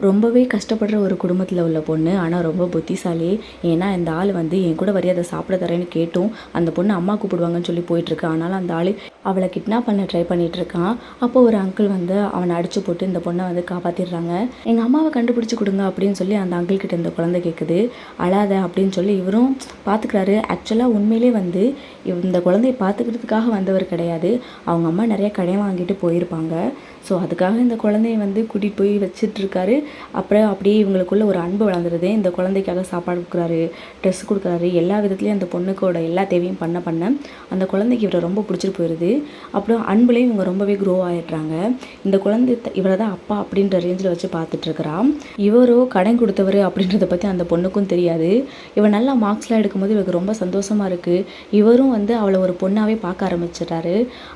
ரொம்பவே கஷ்டப்படுற ஒரு குடும்பத்தில் உள்ள பொண்ணு. ஆனால் ரொம்ப புத்திசாலி. ஏன்னா இந்த ஆள் வந்து என் கூட வரைய அதை சாப்பிட தரேன்னு கேட்டும் அந்த பொண்ணு அம்மா கூப்பிடுவாங்கன்னு சொல்லி போயிட்டுருக்கு. ஆனாலும் அந்த ஆள் அவளை கிட்னாப் பண்ண ட்ரை பண்ணிகிட்டு இருக்கான். அப்போ ஒரு அங்கிள் வந்து அவனை அடிச்சு போட்டு இந்த பொண்ணை வந்து காப்பாற்றிடுறாங்க. எங்கள் அம்மாவை கண்டுபிடிச்சி கொடுங்க அப்படின்னு சொல்லி அந்த அங்கிள் கிட்ட இந்த குழந்தை கேட்குது. அழாத அப்படின்னு சொல்லி இவரும் பார்த்துக்கிறாரு. ஆக்சுவலாக உண்மையிலே வந்து இந்த குழந்தைய பார்த்துக்கிறதுக்காக வந்தவர் கிடையாது. அவங்க அம்மா நிறைய கடன் வாங்கிட்டு போயிருப்பாங்க. ஸோ அதுக்காக இந்த குழந்தைய வந்து கூட்டிகிட்டு போய் வச்சிட்ருக்காரு. அப்புறம் அப்படியே இவங்களுக்குள்ள ஒரு அன்பு வளர்ந்துருது. இந்த குழந்தைக்காக சாப்பாடு கொடுக்குறாரு, ட்ரெஸ் கொடுக்குறாரு. எல்லா விதத்துலேயும் அந்த பொண்ணுக்கோட எல்லா தேவையும் பண்ண அந்த குழந்தைக்கு இவரை ரொம்ப பிடிச்சிட்டு போயிடுது. அப்புறம் அன்புலேயும் இவங்க ரொம்பவே க்ரோ ஆகிடுறாங்க. இந்த குழந்தை இவரை தான் அப்பா அப்படின்ற ரேஞ்சில் வச்சு பார்த்துட்ருக்குறான். இவரோ கடன் கொடுத்தவர் அப்படின்றத பற்றி அந்த பொண்ணுக்கும் தெரியாது. இவன் நல்லா மார்க்ஸ்லாம் எடுக்கும்போது இவருக்கு ரொம்ப சந்தோஷமாக இருக்குது. இவரும் வந்து அவளை ஒரு பொண்ணாகவே பார்க்க ஆரம்பிச்சிட்டாரு.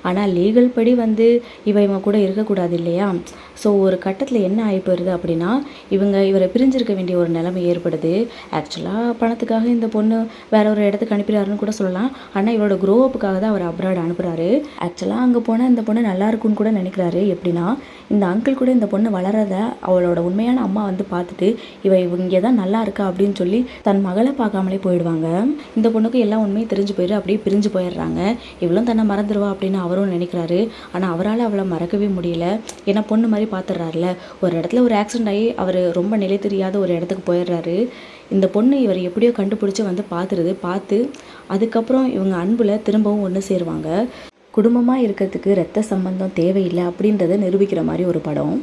ஆனால் லீகல் படி வந்து இவங்க கூட இருக்கக்கூடாது இல்லையா? ஸோ ஒரு கட்டத்தில் என்ன ஆகி போயிடுது அப்படின்னா இவரை பிரிஞ்சிருக்க வேண்டிய ஒரு நிலைமை ஏற்படுது. ஆக்சுவலாக பணத்துக்காக இந்த பொண்ணு வேற ஒரு இடத்துக்கு அனுப்பிடுறாருன்னு கூட சொல்லலாம். ஆனால் இவரோட க்ரோ அப்புக்காக தான் அவர் அப்ராட் அனுப்புகிறாரு. ஆக்சுவலாக அங்கே போனால் இந்த பொண்ணு நல்லா இருக்குன்னு கூட நினைக்கிறாரு. எப்படின்னா இந்த அங்கிள் கூட இந்த பொண்ணு வளரத அவளோட உண்மையான அம்மா வந்து பார்த்துட்டு இங்கே தான் நல்லா இருக்கா அப்படின்னு சொல்லி தன் மகளை பார்க்காமலே போயிடுவாங்க. இந்த பொண்ணுக்கு எல்லாம் உண்மையும் தெரிஞ்சு போயிடு. அப்படியே பிரிஞ்சு போயிடுறாங்க. இவளும் தன்னை மறந்துடுவா அப்படின்னு அவரும் நினைக்கிறாரு. ஆனால் அவரால் அவளை மறக்கவே முடியல. ஏன்னா பொண்ணு மாதிரி பார்த்துடுறாருல. ஒரு இடத்துல ஒரு ஆக்சிடென்ட் ஆகி அவர் ரொம்ப நிலை தெரியாத ஒரு இடத்துக்கு போயிடுறாரு. இந்த பொண்ணு இவர் எப்படியோ கண்டுபிடிச்சி வந்து பார்த்து அதுக்கப்புறம் இவங்க அன்புல திரும்பவும் ஒன்று சேருவாங்க. குடும்பமாக இருக்கிறதுக்கு இரத்த சம்பந்தம் தேவையில்லை அப்படின்றத நிரூபிக்கிற மாதிரி ஒரு படம்.